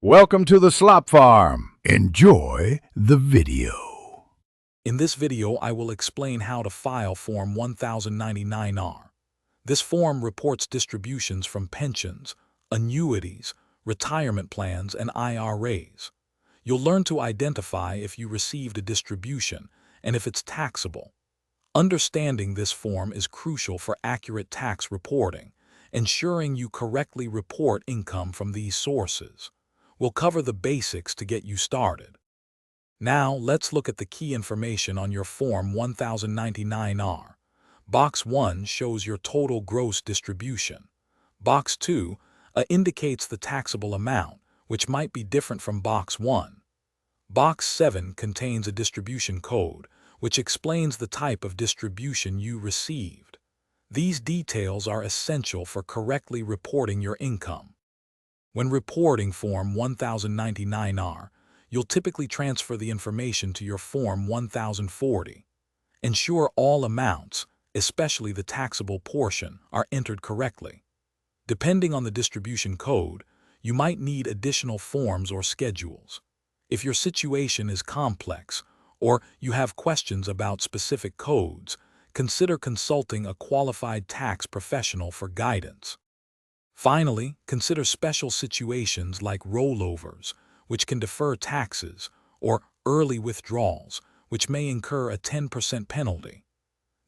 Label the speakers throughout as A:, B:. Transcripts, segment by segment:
A: Welcome to the Slop Farm. Enjoy the video.
B: In this video, I will explain how to file Form 1099-R. This form reports distributions from pensions, annuities, retirement plans, and IRAs. You'll learn to identify if you received a distribution and if it's taxable. Understanding this form is crucial for accurate tax reporting, ensuring you correctly report income from these sources. We'll cover the basics to get you started. Now, let's look at the key information on your Form 1099-R. Box 1 shows your total gross distribution. Box 2 indicates the taxable amount, which might be different from Box 1. Box 7 contains a distribution code, which explains the type of distribution you received. These details are essential for correctly reporting your income. When reporting Form 1099-R, you'll typically transfer the information to your Form 1040. Ensure all amounts, especially the taxable portion, are entered correctly. Depending on the distribution code, you might need additional forms or schedules. If your situation is complex or you have questions about specific codes, consider consulting a qualified tax professional for guidance. Finally, consider special situations like rollovers, which can defer taxes, or early withdrawals, which may incur a 10% penalty.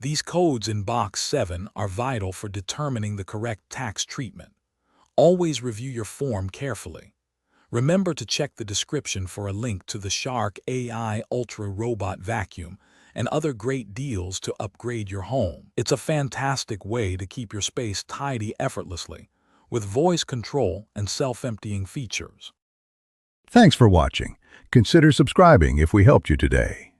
B: These codes in Box 7 are vital for determining the correct tax treatment. Always review your form carefully. Remember to check the description for a link to the Shark AI Ultra Robot Vacuum and other great deals to upgrade your home. It's a fantastic way to keep your space tidy effortlessly, with voice control and self-emptying features.
A: Thanks for watching. Consider subscribing if we helped you today.